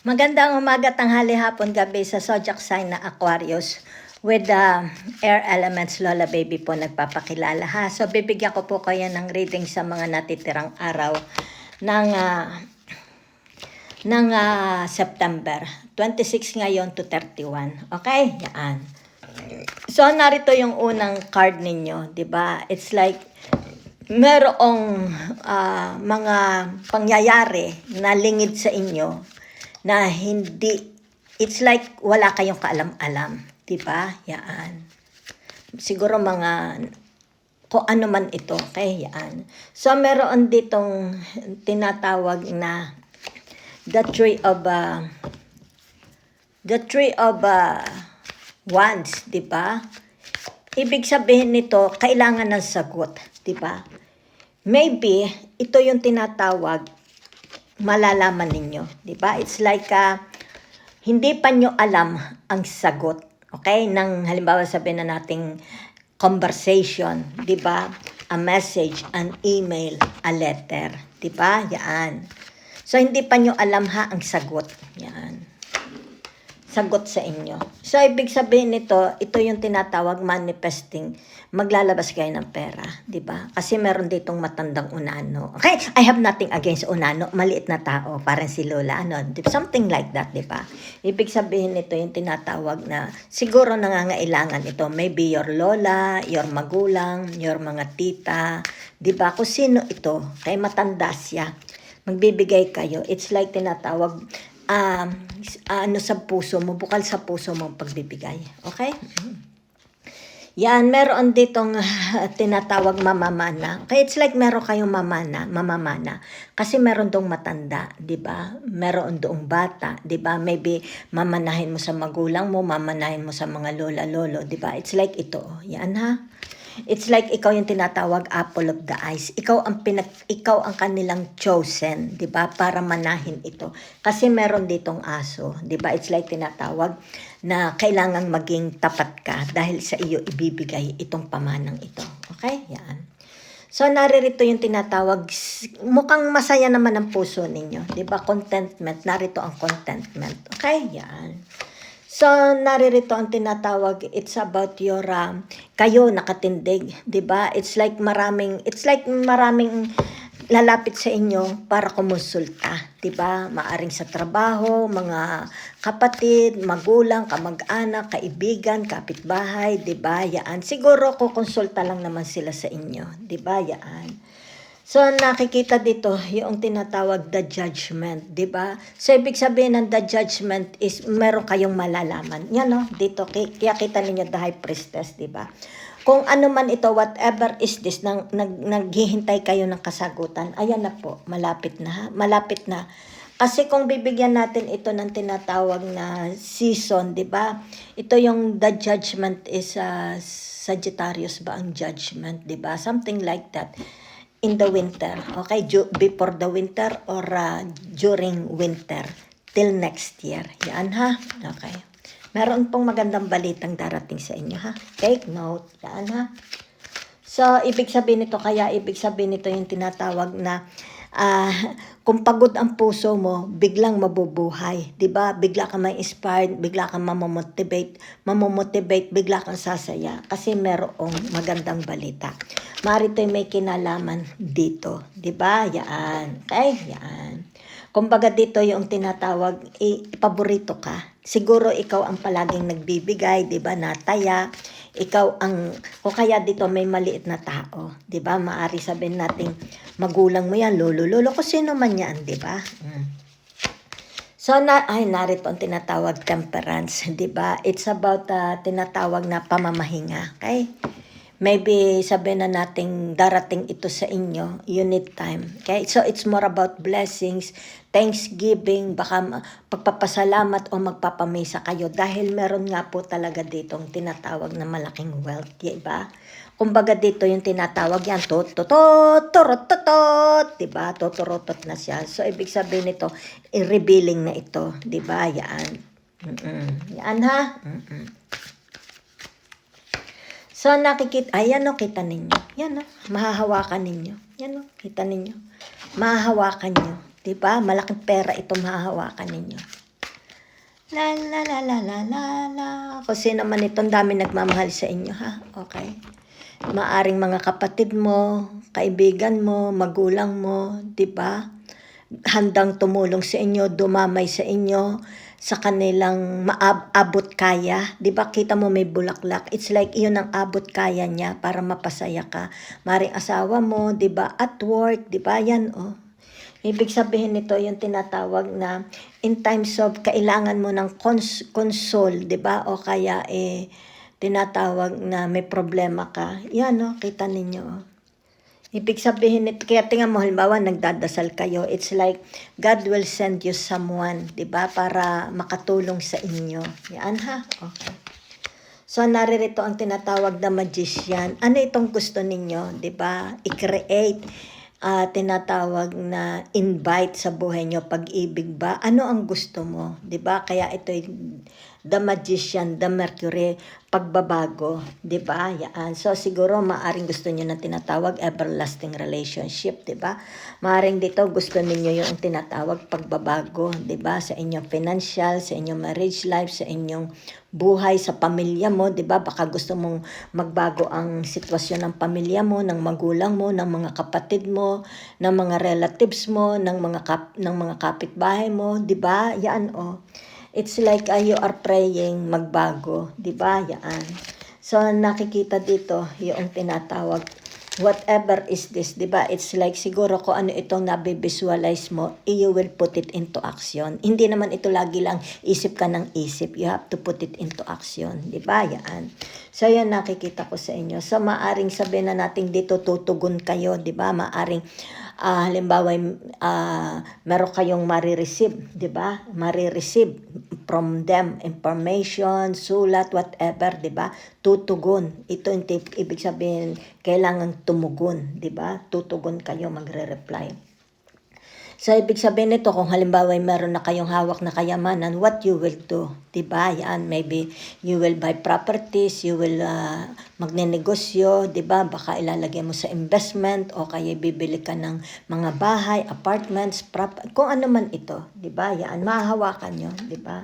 Magandang umaga, tanghali, hapon, gabi sa zodiac sign na Aquarius with the air elements. Lola Baby po nagpapakilala ha. So bibigyan ko po kayo ng reading sa mga natitirang araw ng September 26 ngayon to 31. Okay? Yan. So narito yung unang card ninyo, 'di ba? It's like merong mga pangyayari na lingid sa inyo na hindi, it's like wala kayong kaalam-alam, di ba? Yan. Siguro mga, kung ano man ito, okay? Yan. So, meron ditong tinatawag na the tree of wands, di ba? Ibig sabihin nito, kailangan ng sagot, di ba? Maybe, ito yung tinatawag, malalaman ninyo, di ba? It's like hindi pa nyo alam ang sagot, okay? Nang halimbawa sabihin na nating conversation, di ba? A message, an email, a letter, di ba? Yan. So hindi pa nyo alam ang sagot. Yan. Sagot sa inyo. So ibig sabihin nito, ito yung tinatawag manifesting. Maglalabas kayo ng pera, di ba? Kasi meron ditong matandang unano. Okay, I have nothing against unano, maliit na tao, parang si Lola, ano, something like that, di ba? Ibig sabihin nito yung tinatawag na siguro nangangailangan ito, maybe your lola, your magulang, your mga tita, di ba? Kung sino ito, kay matanda siya, magbibigay kayo. It's like tinatawag, ano sa puso mo, bukal sa puso mo pagbibigay. Okay? Yan, meron ditong tinatawag mamamana. Okay, it's like meron kayong mamamana. Kasi meron dong matanda, 'di ba? Meron dong bata, 'di ba? Maybe mamanahin mo sa magulang mo, mamanahin mo sa mga lola lolo, 'di ba? It's like ito. Yan ha. It's like ikaw yung tinatawag apple of the eyes. Ikaw ang kanilang chosen, 'di ba? Para manahin ito. Kasi meron ditong aso, 'di ba? It's like tinatawag na kailangang maging tapat ka dahil sa iyo ibibigay itong pamanang ito. Okay? Yan. So naririto yung tinatawag, mukhang masaya naman ang puso ninyo, 'di ba? Contentment, narito ang contentment. Okay? Yan. So, naririto ang tinatawag, it's about your, kayo nakatindig, 'di ba? It's like maraming lalapit sa inyo para kumonsulta, 'di ba? Maaring sa trabaho, mga kapatid, magulang, kamag-anak, kaibigan, kapitbahay, 'di ba? Yan. Siguro kukonsulta lang naman sila sa inyo, 'di ba? Yan. So, nakikita dito yung tinatawag the judgment, di ba? So, ibig sabihin ng the judgment is meron kayong malalaman. Yan no, dito, kaya kita ninyo the high priestess, di ba? Kung ano man ito, whatever is this, naghihintay kayo ng kasagutan, ayan na po, malapit na. Kasi kung bibigyan natin ito ng tinatawag na season, di ba? Ito yung the judgment is Sagittarius ba ang judgment, di ba? Something like that. In the winter, okay? Before the winter or during winter till next year. Yan ha? Okay. Meron pong magandang balitang darating sa inyo ha? Take note. Yan ha? So, ibig sabihin nito yung tinatawag na kung pagod ang puso mo, biglang mabubuhay. 'Di ba? Bigla kang ma-inspired, bigla kang mamomotivate, bigla kang sasaya. Kasi merong magandang balita. Marito may kinalaman dito. 'Di ba? Yan. Okay? Yan. Kumbaga dito yung tinatawag, paborito ka. Siguro ikaw ang palaging nagbibigay, 'di ba? Nataya. Ikaw ang, o kaya dito may maliit na tao, 'di ba? Maari sabihin nating magulang mo yan, lolo, kung sino man yan, 'di ba? So narito ang tinatawag temperance, 'di ba? It's about tinatawag na pamamahinga, okay? Maybe sabihin na nating darating ito sa inyo, you need time. Okay? So it's more about blessings, thanksgiving, baka pagpapasalamat o magpapamisa kayo dahil meron nga po talaga ditong tinatawag na malaking wealth, diba? Kumbaga dito yung tinatawag yan, totorotot, diba? Totorotot na siya. So ibig sabihin nito, i-revealing na ito, diba? Yan. Yan ha? So, nakikita, ayan o, kita ninyo. Yan o, mahahawakan ninyo. Yan o, kita ninyo. Mahahawakan nyo. Diba? Malaking pera ito mahahawakan ninyo. La la la la la la la. Kung sino man itong dami nagmamahal sa inyo, ha? Okay? Maaring mga kapatid mo, kaibigan mo, magulang mo, di ba? Handang tumulong sa inyo, dumamay sa inyo, sa kanilang maabot kaya. Di ba kita mo may bulaklak? It's like iyon ang abot kaya niya para mapasaya ka. Maring asawa mo, di ba? At work, di ba? Yan, oh. Ibig sabihin nito yung tinatawag na in times of kailangan mo ng console, di ba? O kaya tinatawag na may problema ka. Yan, no? Kita ninyo. Oh. Ibig sabihin nito, kaya tingnan mo, halimbawa, nagdadasal kayo. It's like God will send you someone, di ba? Para makatulong sa inyo. Yan, ha? Okay. So, naririto ang tinatawag na magician. Ano itong gusto ninyo, di ba? I-create. Tinatawag na invite sa buhay nyo, pag-ibig ba? Ano ang gusto mo? 'Di ba? Kaya ito the magician, the Mercury, pagbabago, 'di ba? Yan. So siguro maaring gusto niyo na tinatawag everlasting relationship, 'di ba? Maaring dito gusto niyo yung tinatawag pagbabago, 'di ba? Sa inyong financial, sa inyong marriage life, sa inyong buhay sa pamilya mo, 'di ba? Baka gusto mong magbago ang sitwasyon ng pamilya mo, ng magulang mo, ng mga kapatid mo, ng mga relatives mo, ng mga kapitbahay mo, 'di ba? Yan, oh. It's like you are praying magbago, 'di ba? Yan. So nakikita dito yung tinatawag whatever is this, 'di ba? It's like siguro kung ano itong nabi-visualize mo, you will put it into action. Hindi naman ito lagi lang isip ka ng isip. You have to put it into action, 'di ba? Yan. So yan nakikita ko sa inyo. So maaring sabihin na natin dito tutugon kayo, 'di ba? Maaring halimbawa meron kayong marireceive, 'di ba? Marireceive from them information, sulat, whatever, 'di ba? Tutugon. Ito yung ibig sabihin kailangan tumugon, 'di ba? Tutugon kayo, magre-reply. So, ibig sabihin nito, kung halimbawa meron na kayong hawak na kayamanan, what you will do, 'di ba? Yan, maybe you will buy properties, you will magnenegosyo, 'di ba? Baka ilalagay mo sa investment o kaya bibili ka ng mga bahay, apartments, kung ano man ito, 'di ba? Yan, mahahawakan 'yo, 'di ba?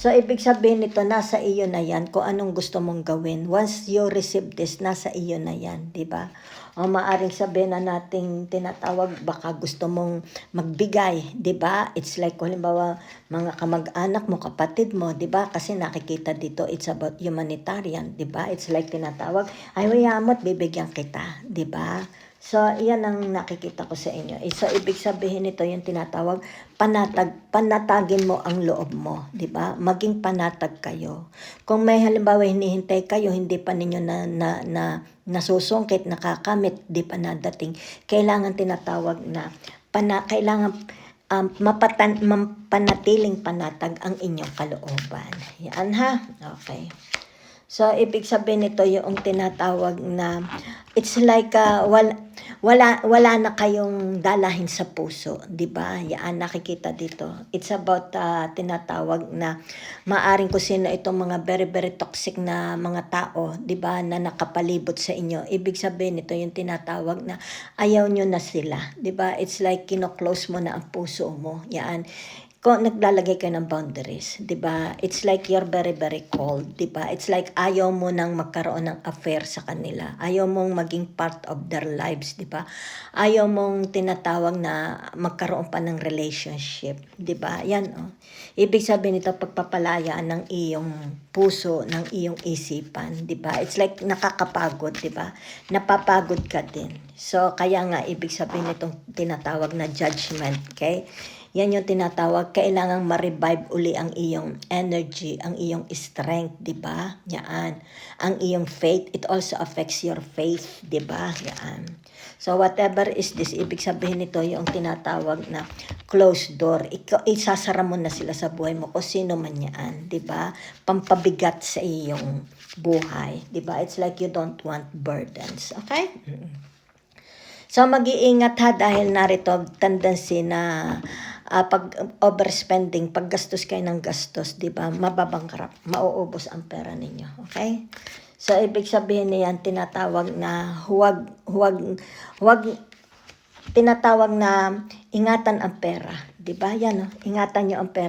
So, ibig sabihin nito, nasa iyo na yan kung anong gusto mong gawin. Once you receive this, nasa iyo na yan, di ba? O maaring sabihin na nating tinatawag, baka gusto mong magbigay, di ba? It's like, halimbawa, mga kamag-anak mo, kapatid mo, di ba? Kasi nakikita dito, it's about humanitarian, di ba? It's like tinatawag, ay, wayamot, bibigyan kita, di ba? So, iyan ang nakikita ko sa inyo. So, ibig sabihin nito yung tinatawag, panatagin mo ang loob mo, di ba? Maging panatag kayo. Kung may halimbawa hinihintay kayo, hindi pa ninyo nasusungkit, nakakamit, di pa nadating, kailangan tinatawag na, kailangan panatiling panatag ang inyong kalooban. Yan, ha? Okay. So, ibig sabihin nito yung tinatawag na it's like wala na kayong dalahin sa puso, 'di ba? Yan nakikita dito. It's about tinatawag na maaring kung sino itong mga very very toxic na mga tao, 'di ba, na nakapalibot sa inyo. Ibig sabihin nito yung tinatawag na ayaw nyo na sila, 'di ba? It's like kino-close mo na ang puso mo. Yan. Kung naglalagay kayo ng boundaries, 'di ba? It's like you're very very cold, 'di ba? It's like ayaw mo nang magkaroon ng affair sa kanila. Ayaw mong maging part of their lives, 'di ba? Ayaw mong tinatawag na magkaroon pa ng relationship, 'di ba? Yan, oh. Ibig sabihin nito pagpapalayaan ng iyong puso, ng iyong isipan, 'di ba? It's like nakakapagod, 'di ba? Napapagod ka din. So kaya nga ibig sabihin nitong tinatawag na judgment, okay? Yan yung tinatawag, kailangang ma-revive uli ang iyong energy, ang iyong strength, di ba? Yan. Ang iyong faith, it also affects your faith, di ba? Yan. So whatever is this, ibig sabihin nito yung tinatawag na closed door. Isasara mo na sila sa buhay mo o sino man yan, di ba? Pampabigat sa iyong buhay, di ba? It's like you don't want burdens, okay? So mag-iingat ha dahil narito tendency na pag overspending, pag gastos kayo ng gastos, 'di ba? Mababangkrap, mauubos ang pera ninyo, okay? So ibig sabihin niyan tinatawag na huwag tinatawag na ingatan ang pera, 'di ba? Yan, ingatan niyo ang pera.